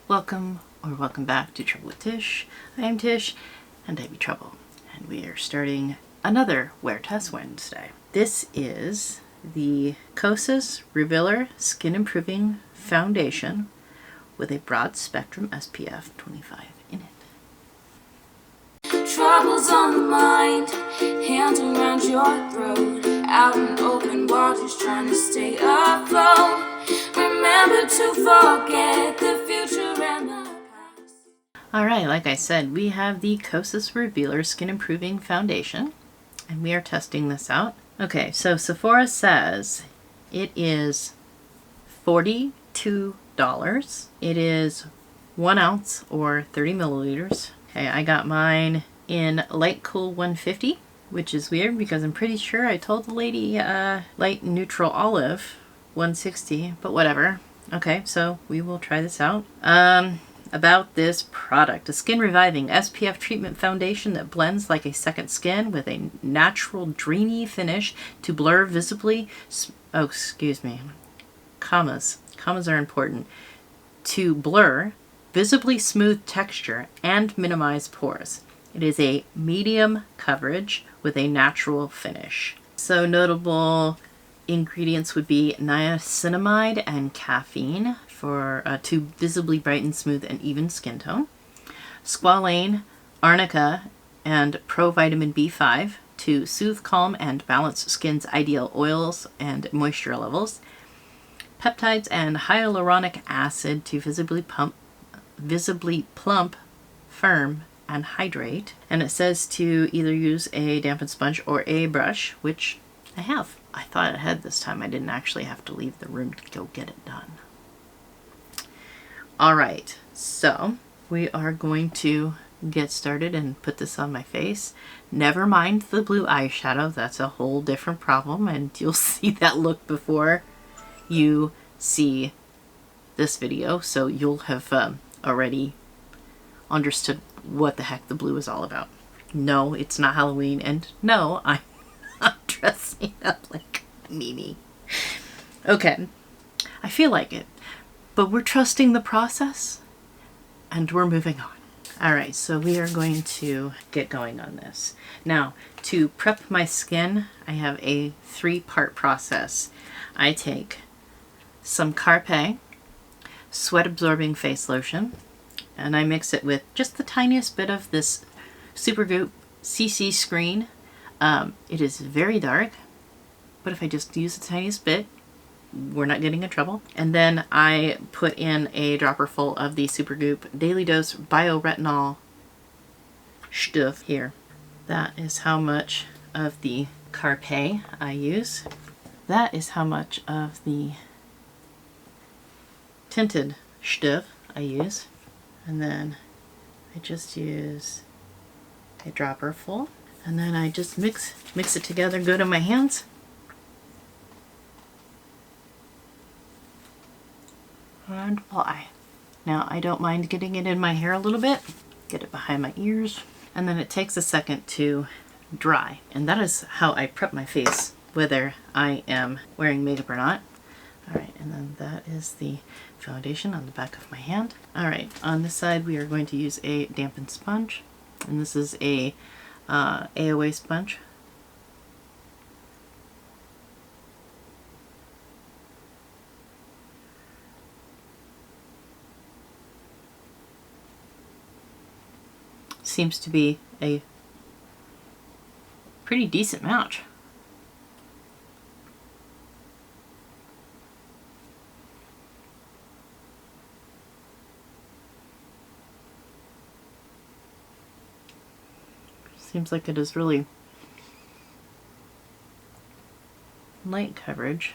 Welcome or welcome back to Trouble with Tish. I am Tish and I be Trouble, and we are starting another Wear Test Wednesday. This is the Kosas Revealer Skin-Improving Foundation with a broad spectrum SPF 25 in it. Troubles on the mind, hands around your throat, out in open waters trying to stay afloat. Remember to forget the future and the past. Alright, like I said, we have the Kosas Revealer Skin-Improving Foundation, and we are testing this out. Okay, so Sephora says it is $42. It is 1 ounce or 30 milliliters. Okay, I got mine in Light Cool 150, which is weird because I'm pretty sure I told the lady Light Neutral Olive 160, but whatever. Okay, so we will try this out. About this product, a skin reviving SPF treatment foundation that blends like a second skin with a natural dreamy finish to blur visibly, commas are important, to blur visibly smooth texture and minimize pores. It is a medium coverage with a natural finish. So notable ingredients would be niacinamide and caffeine for to visibly brighten, smooth, and even skin tone. Squalane, arnica, and provitamin B5 to soothe, calm, and balance skin's ideal oils and moisture levels. Peptides and hyaluronic acid to visibly plump, firm, and hydrate. And it says to either use a dampened sponge or a brush, which I have. I thought I had this time. I didn't actually have to leave the room to go get it done. Alright, so we are going to get started and put this on my face. Never mind the blue eyeshadow. That's a whole different problem, and you'll see that look before you see this video, so you'll have already understood what the heck the blue is all about. No, it's not Halloween, and no, I'm not dressing up like Mimi. Okay, I feel like it, but we're trusting the process, and we're moving on. Alright, so we are going to get going on this. Now, to prep my skin, I have a 3-part process. I take some Carpe sweat absorbing face lotion, and I mix it with just the tiniest bit of this Supergoop CC screen. It is very dark, but if I just use the tiniest bit, we're not getting in trouble. And then I put in a dropper full of the Supergoop Daily Dose Bioretinol stuff here. That is how much of the Carpe I use. That is how much of the tinted stuff I use. And then I just use a dropper full, and then I just mix it together good in my hands. And apply. Now I don't mind getting it in my hair a little bit, get it behind my ears, and then it takes a second to dry. And that is how I prep my face, whether I am wearing makeup or not. Alright, and then that is the foundation on the back of my hand. Alright, on this side we are going to use a dampened sponge, and this is a AOA sponge. Seems to be a pretty decent match. Seems like it is really light coverage.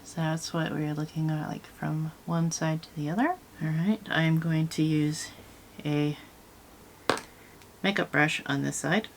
So that's what we're looking at, like from one side to the other. Alright, I'm going to use a makeup brush on this side.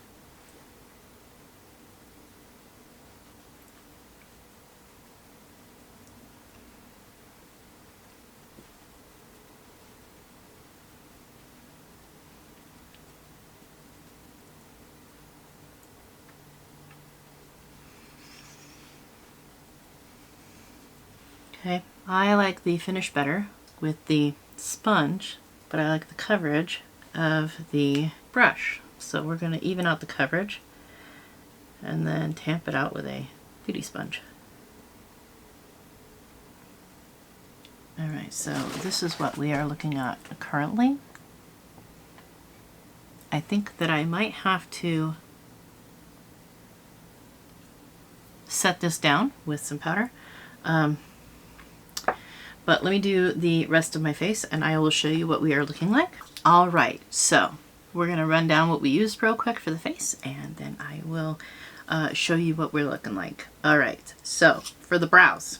Okay, I like the finish better with the sponge, but I like the coverage of the brush. So we're going to even out the coverage and then tamp it out with a beauty sponge. Alright, so this is what we are looking at currently. I think that I might have to set this down with some powder. But let me do the rest of my face and I will show you what we are looking like. Alright, so we're going to run down what we used real quick for the face and then I will show you what we're looking like. Alright, so for the brows,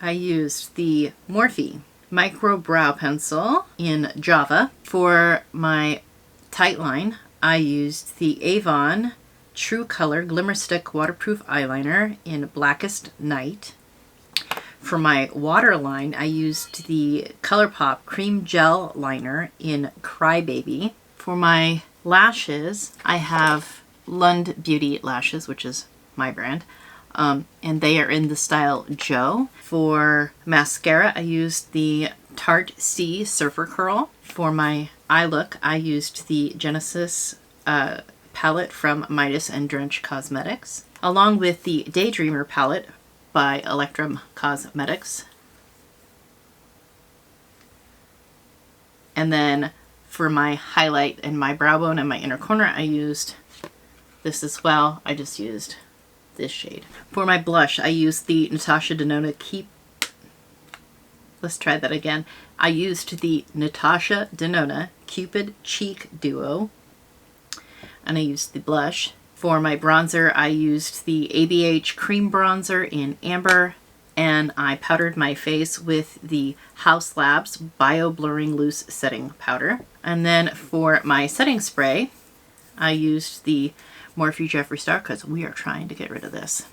I used the Morphe Micro Brow Pencil in Java. For my tight line, I used the Avon True Color Glimmer Stick Waterproof Eyeliner in Blackest Night. For my waterline, I used the ColourPop Cream Gel Liner in Crybaby. For my lashes, I have Lund Beauty lashes, which is my brand, and they are in the style Joe. For mascara, I used the Tarte C Surfer Curl. For my eye look, I used the Genesis palette from Midas and Drench Cosmetics, along with the Daydreamer palette by Electrum Cosmetics. And then for my highlight and my brow bone and my inner corner, I used this as well. I just used this shade. For my blush, I used the Natasha Denona Let's try that again. I used the Natasha Denona Cupid Cheek Duo, and I used the blush. For my bronzer, I used the ABH Cream Bronzer in Amber, and I powdered my face with the House Labs Bio Blurring Loose Setting Powder. And then for my setting spray, I used the Morphe Jeffree Star because we are trying to get rid of this.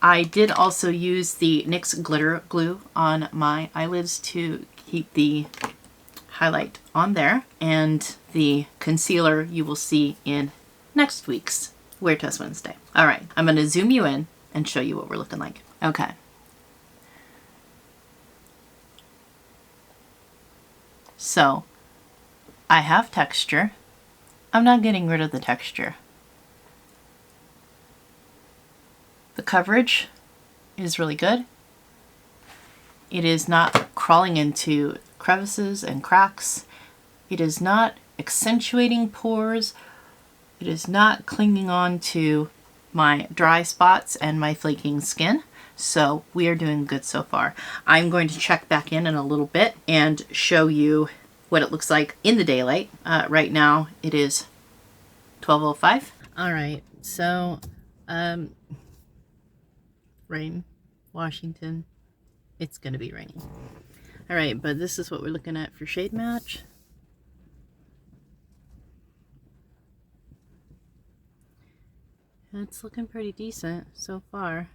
I did also use the NYX Glitter Glue on my eyelids to keep the highlight on there, and the concealer you will see in next week's Wear Test Wednesday. Alright, I'm going to zoom you in and show you what we're looking like. Okay. So, I have texture. I'm not getting rid of the texture. The coverage is really good. It is not crawling into crevices and cracks. It is not accentuating pores. It is not clinging on to my dry spots and my flaking skin. So we are doing good so far. I'm going to check back in a little bit and show you what it looks like in the daylight. Right now it is 12:05. All right, so rain, Washington. It's gonna be raining. All right, but this is what we're looking at for shade match. It's looking pretty decent so far.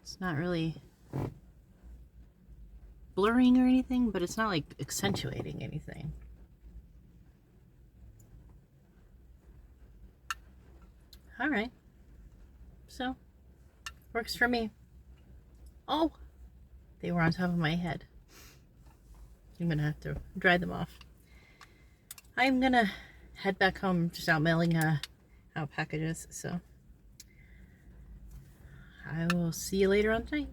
It's not really blurring or anything, but it's not like accentuating anything. All right, so works for me. Oh, they were on top of my head. I'm gonna have to dry them off. I'm gonna head back home, just out mailing out packages, so I will see you later on tonight.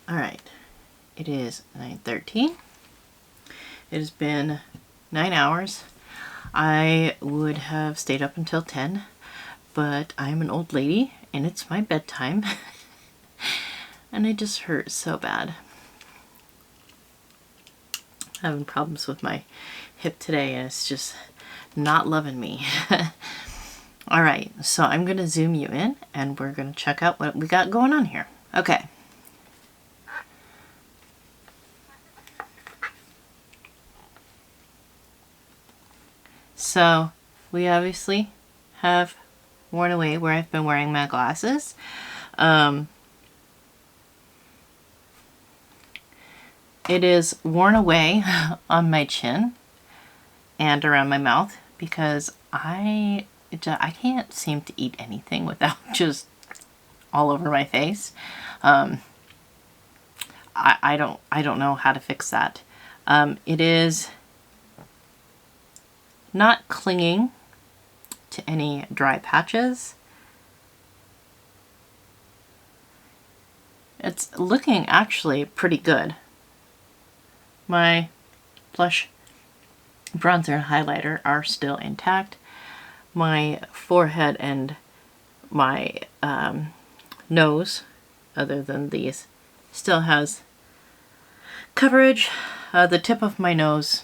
All right, it is 9:13. It has been 9 hours. I would have stayed up until 10, but I'm an old lady and it's my bedtime and it just hurts so bad. I'm having problems with my hip today and it's just not loving me. All right, so I'm going to zoom you in and we're going to check out what we got going on here. Okay. So we obviously have worn away where I've been wearing my glasses. It is worn away on my chin and around my mouth because I can't seem to eat anything without just all over my face. I don't know how to fix that. It is not clinging to any dry patches. It's looking actually pretty good. My blush, bronzer, and highlighter are still intact. My forehead and my nose, other than these, still has coverage. The tip of my nose,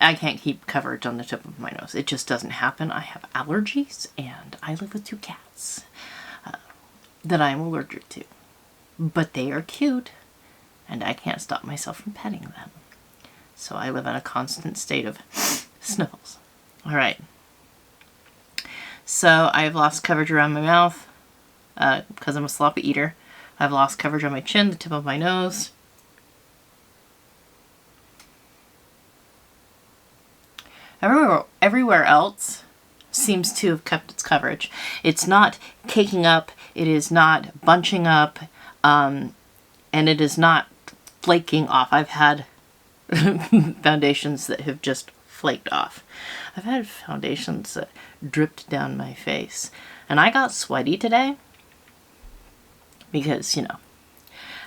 I can't keep coverage on the tip of my nose. It just doesn't happen. I have allergies and I live with 2 cats that I'm allergic to. But they are cute and I can't stop myself from petting them. So I live in a constant state of sniffles. All right. So I've lost coverage around my mouth because I'm a sloppy eater. I've lost coverage on my chin, the tip of my nose. Everywhere else seems to have kept its coverage. It's not caking up, it is not bunching up, and it is not flaking off. I've had foundations that have just flaked off. I've had foundations that dripped down my face. And I got sweaty today because, you know,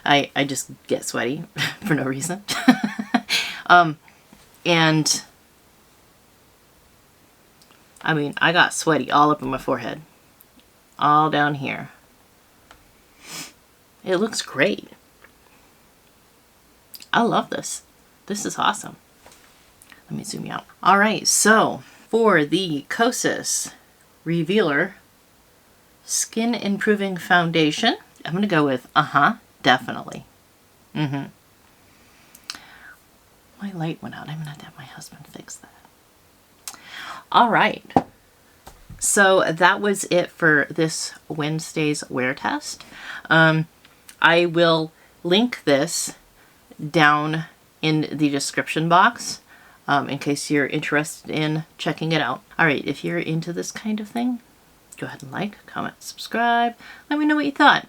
I just get sweaty for no reason. And I mean, I got sweaty all up in my forehead, all down here. It looks great. I love this. This is awesome. Let me zoom you out. All right, so for the Kosas Revealer Skin-Improving Foundation, I'm going to go with, definitely. My light went out. I'm going to have to have my husband fix that. All right. So that was it for this Wednesday's wear test. I will link this down in the description box in case you're interested in checking it out. All right, if you're into this kind of thing, go ahead and like, comment, subscribe. Let me know what you thought.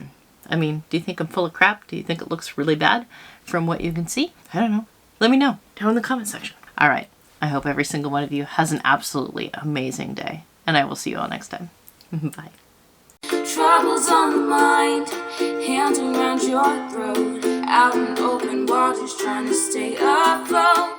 I mean, do you think I'm full of crap? Do you think it looks really bad from what you can see? I don't know. Let me know down in the comment section. All right. I hope every single one of you has an absolutely amazing day, and I will see you all next time. Bye. Troubles on the mind, hands around your throat, out in open waters trying to stay afloat.